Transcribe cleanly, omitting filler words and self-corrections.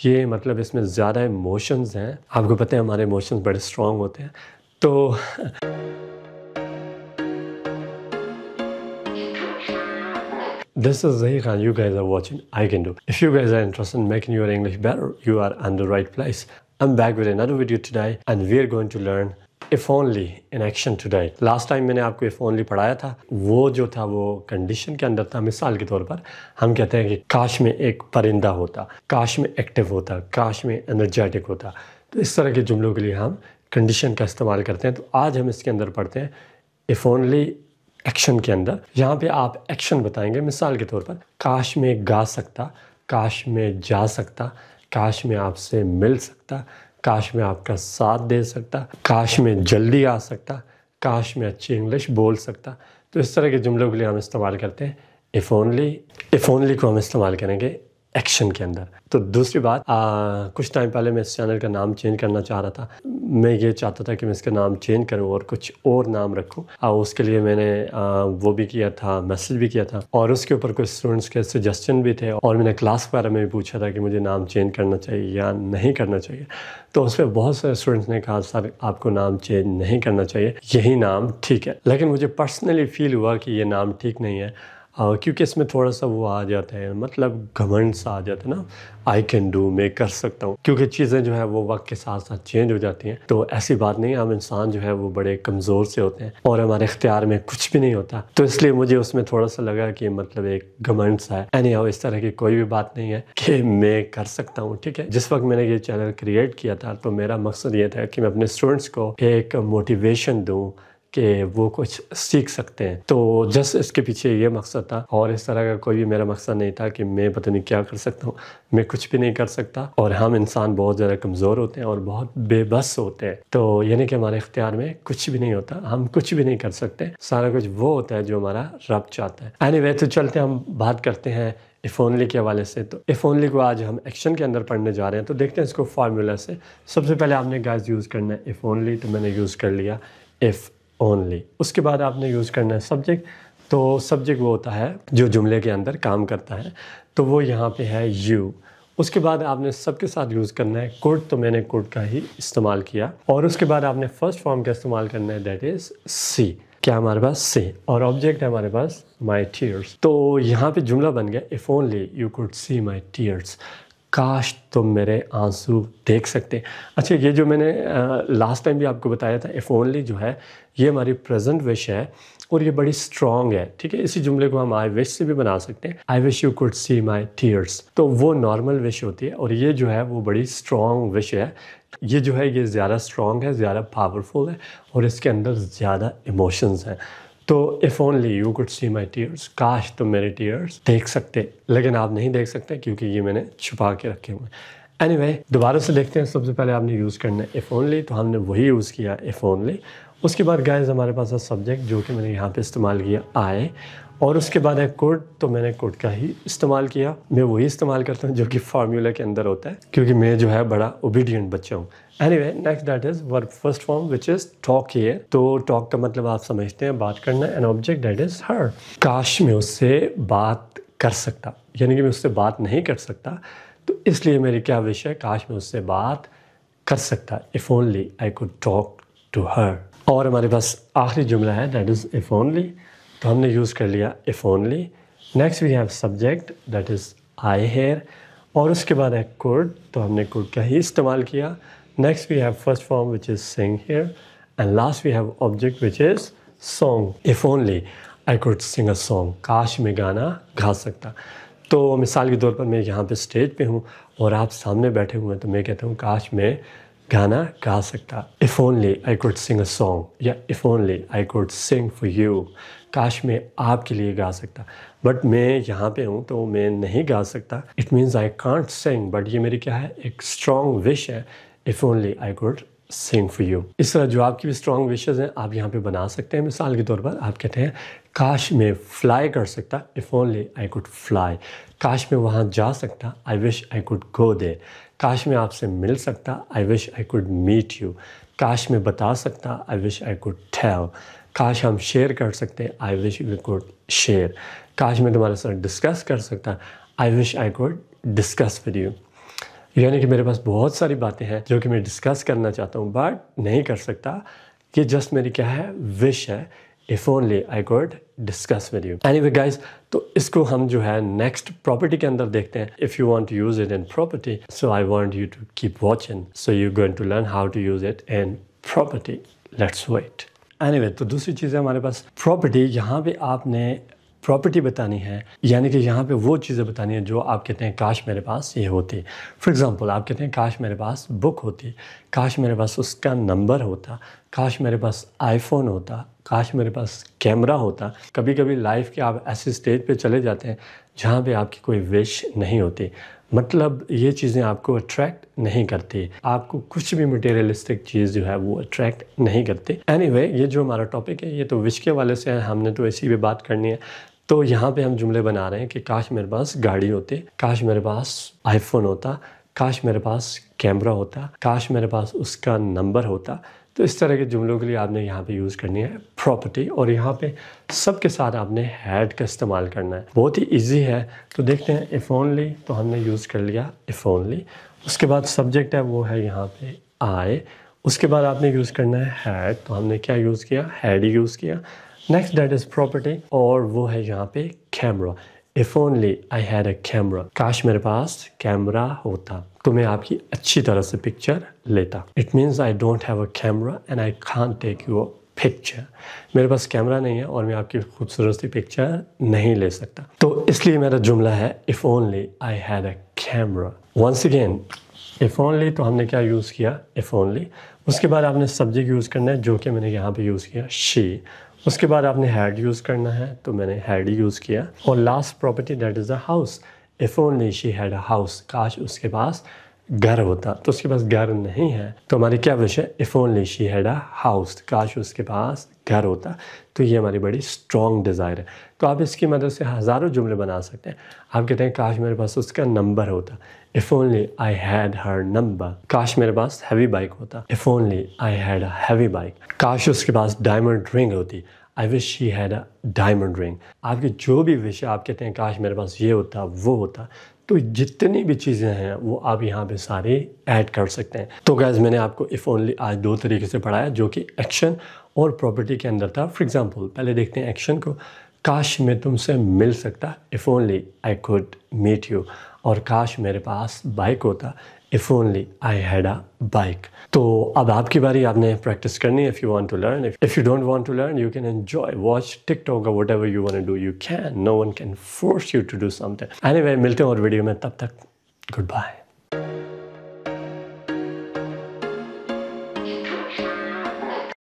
یہ مطلب اس میں زیادہ ایموشنز ہیں. آپ کو پتہ ہے ہمارے ایموشنز بڑے اسٹرانگ ہوتے ہیں. تو this is Zahi Khan. You guys are watching I Can Do. If you guys are interested in making your English better, you are in the right place. I'm back with another video today and we are going to learn if only in action today. Last time میں نے آپ کو if only پڑھایا تھا. وہ جو تھا وہ کنڈیشن کے اندر تھا. مثال کے طور پر ہم کہتے ہیں کہ کاش میں ایک پرندہ ہوتا, کاش میں ایکٹیو ہوتا, کاش میں انرجیٹک ہوتا. تو اس طرح کے جملوں کے لیے ہم کنڈیشن کا استعمال کرتے ہیں. تو آج ہم اس کے اندر پڑھتے ہیں if only ایکشن کے اندر. یہاں پہ آپ ایکشن بتائیں گے. مثال کے طور پر کاش میں گا سکتا, کاش میں جا سکتا, کاش میں آپ سے مل سکتا, کاش میں آپ کا ساتھ دے سکتا, کاش میں جلدی آ سکتا, کاش میں اچھی انگلش بول سکتا. تو اس طرح کے جملوں کے لیے ہم استعمال کرتے ہیں if only کو ہم استعمال کریں گے ایکشن کے اندر. تو دوسری بات, کچھ ٹائم پہلے میں اس چینل کا نام چینج کرنا چاہ رہا تھا. میں یہ چاہتا تھا کہ میں اس کا نام چینج کروں اور کچھ اور نام رکھوں. اس کے لیے میں نے وہ بھی کیا تھا, میسیج بھی کیا تھا, اور اس کے اوپر کچھ اسٹوڈنٹس کے سجیسچن بھی تھے, اور میں نے کلاس وغیرہ میں بھی پوچھا تھا کہ مجھے نام چینج کرنا چاہیے یا نہیں کرنا چاہیے. تو اس پہ بہت سارے اسٹوڈنٹس نے کہا سر آپ کو نام چینج نہیں کرنا چاہیے, یہی نام ٹھیک ہے. لیکن مجھے پرسنلی فیل ہوا کہ یہ نام ٹھیک نہیں ہے, کیونکہ اس میں تھوڑا سا وہ آ جاتا ہے, مطلب گھمنڈ سا آ جاتا ہے نا. آئی کین ڈو, میں کر سکتا ہوں, کیونکہ چیزیں جو ہے وہ وقت کے ساتھ ساتھ چینج ہو جاتی ہیں. تو ایسی بات نہیں ہے, ہم انسان جو ہے وہ بڑے کمزور سے ہوتے ہیں اور ہمارے اختیار میں کچھ بھی نہیں ہوتا. تو اس لیے مجھے اس میں تھوڑا سا لگا کہ مطلب ایک گھمنڈ سا ہے. اینی ہاؤ, اس طرح کی کوئی بھی بات نہیں ہے کہ میں کر سکتا ہوں. ٹھیک ہے, جس وقت میں نے یہ چینل کریٹ کیا تھا تو میرا مقصد یہ تھا کہ میں اپنے اسٹوڈنٹس کو ایک موٹیویشن دوں کہ وہ کچھ سیکھ سکتے ہیں. تو جس اس کے پیچھے یہ مقصد تھا, اور اس طرح کا کوئی بھی میرا مقصد نہیں تھا کہ میں پتہ نہیں کیا کر سکتا ہوں. میں کچھ بھی نہیں کر سکتا, اور ہم انسان بہت زیادہ کمزور ہوتے ہیں اور بہت بے بس ہوتے ہیں. تو یعنی کہ ہمارے اختیار میں کچھ بھی نہیں ہوتا, ہم کچھ بھی نہیں کر سکتے. سارا کچھ وہ ہوتا ہے جو ہمارا رب چاہتا ہے. اینی وے, تو چلتے ہم بات کرتے ہیں if only کے حوالے سے. تو if only کو آج ہم ایکشن کے اندر پڑھنے جا رہے ہیں. تو دیکھتے ہیں اس کو فارمولا سے. سب سے پہلے آپ نے گائز یوز کرنا ہے if only. تو میں نے یوز کر لیا if only. اس کے بعد آپ نے یوز کرنا ہے سبجیکٹ. تو سبجیکٹ وہ ہوتا ہے جو جملے کے اندر کام کرتا ہے, تو وہ یہاں پہ ہے you. اس کے بعد آپ نے سب کے ساتھ یوز کرنا ہے could. تو میں نے could کا ہی استعمال کیا. اور اس کے بعد آپ نے فرسٹ فارم کا استعمال کرنا ہے, دیٹ از see. کیا ہمارے پاس see, اور آبجیکٹ ہے ہمارے پاس my tears. تو یہاں پہ جملہ بن گیا if only you could see my tears. کاش تم میرے آنسو دیکھ سکتے. اچھا, یہ جو میں نے لاسٹ ٹائم بھی آپ کو بتایا تھا if only جو ہے یہ ہماری پریزنٹ وش ہے, اور یہ بڑی اسٹرانگ ہے. ٹھیک ہے, اسی جملے کو ہم آئی وش سے بھی بنا سکتے ہیں, I wish you could see my tears. تو وہ نارمل وش ہوتی ہے, اور یہ جو ہے وہ بڑی اسٹرانگ وش ہے. یہ جو ہے یہ زیادہ اسٹرانگ ہے, زیادہ پاورفل ہے, اور اس کے اندر زیادہ ایموشنز ہیں. تو if only you could see my tears, کاش تم میرے ٹیئرس دیکھ سکتے. لیکن آپ نہیں دیکھ سکتے کیونکہ یہ میں نے چھپا کے رکھے ہوئے. اینی وے, دوبارہ سے دیکھتے ہیں. سب سے پہلے آپ نے یوز کرنا ہے if only. تو ہم نے وہی یوز کیا if only. اس کے بعد گائز ہمارے پاس ہے سبجیکٹ, جو کہ میں نے یہاں پہ استعمال کیا I. اور اس کے بعد ہے could. تو میں نے could کا ہی استعمال کیا. میں وہی استعمال کرتا ہوں جو کہ فارمولا کے اندر ہوتا ہے, کیونکہ میں جو ہے بڑا اوبیڈینٹ بچہ ہوں. Any way, next that is ورب first form which is talk hair. تو ٹاک کا مطلب آپ سمجھتے ہیں بات کرنا. اینڈ آبجیکٹ دیٹ از ہر. کاش میں اس سے بات کر سکتا, یعنی کہ میں اس سے بات نہیں کر سکتا, تو اس لیے میری کیا وش ہے, کاش میں اس سے بات کر سکتا. if only I could talk to her. اور ہمارے پاس آخری جملہ ہے دیٹ از if only. تو ہم نے یوز کر لیا if only. Next we have subject that is I here. اور اس کے بعد ہے could. تو ہم نے could کا ہی استعمال کیا. Next we have first form which is sing here. And last we have object which is song. if only I could sing a song. کاش میں گانا گا سکتا. تو مثال کے طور پر میں یہاں پہ اسٹیج پہ ہوں اور آپ سامنے بیٹھے ہوئے ہیں, تو میں کہتا ہوں کاش میں گانا گا سکتا. if only I could sing a song. یا if only I could sing for you. کاش میں آپ کے لیے گا سکتا, بٹ میں یہاں پہ ہوں تو میں نہیں گا سکتا. it means I can't sing. But یہ میری کیا ہے, ایک اسٹرانگ وش ہے. if only I could sing for you. اس طرح جو آپ کی بھی اسٹرانگ وشز ہیں آپ یہاں پہ بنا سکتے ہیں. مثال کے طور پر آپ کہتے ہیں کاش میں فلائی کر سکتا. if only I could fly. کاش میں وہاں جا سکتا. I wish I could go there. کاش میں آپ سے مل سکتا. I wish I could meet you. کاش میں بتا سکتا. I wish I could tell. کاش ہم شیئر کر سکتے. I wish we could share. کاش میں تمہارے ساتھ ڈسکس کر سکتا. I wish I could discuss with you. یعنی کہ میرے پاس بہت ساری باتیں ہیں جو کہ میں ڈسکس کرنا چاہتا ہوں بٹ نہیں کر سکتا. یہ جسٹ میری کیا ہے وش ہے. If only I could discuss with you. Anyway guys, تو اس کو ہم جو ہے نیکسٹ پراپرٹی کے اندر دیکھتے ہیں. If you want to use it in property, so I want you to keep watching. So you're going to learn how to use it in property. Let's wait. Anyway, تو دوسری چیز ہے ہمارے پاس property. یہاں پہ آپ نے پراپرٹی بتانی ہے, یعنی کہ یہاں پہ وہ چیزیں بتانی ہیں جو آپ کہتے ہیں کاش میرے پاس یہ ہوتی. فار ایگزامپل آپ کہتے ہیں کاش میرے پاس بک ہوتی, کاش میرے پاس اس کا نمبر ہوتا, کاش میرے پاس آئی فون ہوتا, کاش میرے پاس کیمرہ ہوتا. کبھی کبھی لائف کے آپ ایسی سٹیج پہ چلے جاتے ہیں جہاں پہ آپ کی کوئی وش نہیں ہوتی. مطلب یہ چیزیں آپ کو اٹریکٹ نہیں کرتی, آپ کو کچھ بھی مٹیریلسٹک چیز جو ہے وہ اٹریکٹ نہیں کرتی. اینی وے, یہ جو ہمارا ٹاپک ہے یہ تو وش کے والے سے ہے, ہم نے تو اسی پہ بات کرنی ہے. تو یہاں پہ ہم جملے بنا رہے ہیں کہ کاش میرے پاس گاڑی ہوتی, کاش میرے پاس آئی فون ہوتا, کاش میرے پاس کیمرہ ہوتا, کاش میرے پاس اس کا نمبر ہوتا. تو اس طرح کے جملوں کے لیے آپ نے یہاں پہ یوز کرنی ہے پراپرٹی, اور یہاں پہ سب کے ساتھ آپ نے ہیڈ کا استعمال کرنا ہے. بہت ہی ایزی ہے. تو دیکھتے ہیں اف اونلی, تو ہم نے یوز کر لیا اف اونلی. اس کے بعد سبجیکٹ ہے وہ ہے یہاں پہ آئی. اس کے بعد آپ نے یوز کرنا ہے ہیڈ, تو ہم نے کیا یوز کیا, ہیڈ ہی یوز کیا. نیکسٹ دیٹ از پراپرٹی, اور وہ ہے یہاں پہ camera. If only I had a camera. کاش میرے پاس کیمرہ ہوتا تو میں آپ کی اچھی طرح سے پکچر لیتا. It means I don't have a camera and I can't take your picture. میرے پاس کیمرہ نہیں ہے اور میں آپ کی خوبصورت سی پکچر نہیں لے سکتا. تو اس لیے میرا جملہ ہے if only I had a camera. Once again, if only تو ہم نے کیا یوز کیا, if only. اس کے بعد آپ نے سبجیکٹ یوز کرنا ہے جو کہ میں نے یہاں پہ یوز کیا she. اس کے بعد آپ نے ہیڈ یوز کرنا ہے تو میں نے ہیڈ ہی یوز کیا. اور last property that is a house. If only she had a house, کاش اس کے پاس گھر ہوتا. تو اس کے پاس گھر نہیں ہے تو ہماری کیا وش ہے, if only she had a house, کاش اس کے پاس گھر ہوتا. تو یہ ہماری بڑی اسٹرانگ ڈیزائر ہے. تو آپ اس کی مدد سے ہزاروں جملے بنا سکتے ہیں. آپ کہتے ہیں کاش میرے پاس اس کا نمبر ہوتا, if only I had her number. کاش میرے پاس ہیوی بائک ہوتا, if only I had a heavy bike. کاش اس کے پاس ڈائمنڈ رنگ ہوتی, I wish she had a diamond ring. آپ کی جو بھی وش ہے, آپ کہتے ہیں کاش میرے پاس یہ ہوتا وہ ہوتا. تو جتنی بھی چیزیں ہیں وہ آپ یہاں پہ ساری ایڈ کر سکتے ہیں. تو گائز میں نے آپ کو if only آج دو طریقے سے پڑھایا جو کہ ایکشن اور پراپرٹی کے اندر تھا. فار ایگزامپل پہلے دیکھتے ہیں ایکشن کو. کاش میں تم سے مل سکتا, if only I could meet you. اور کاش میرے پاس بائک ہوتا, if only I had a bike. تو اب آپ کی باری, آپ نے پریکٹس کرنی ہے. if you want to learn, if you don't want to learn, you can enjoy, watch TikTok or whatever you want to do, you can. No one can force you to do something. Anyway, ملتے ہیں اور video میں, تب تک good bye.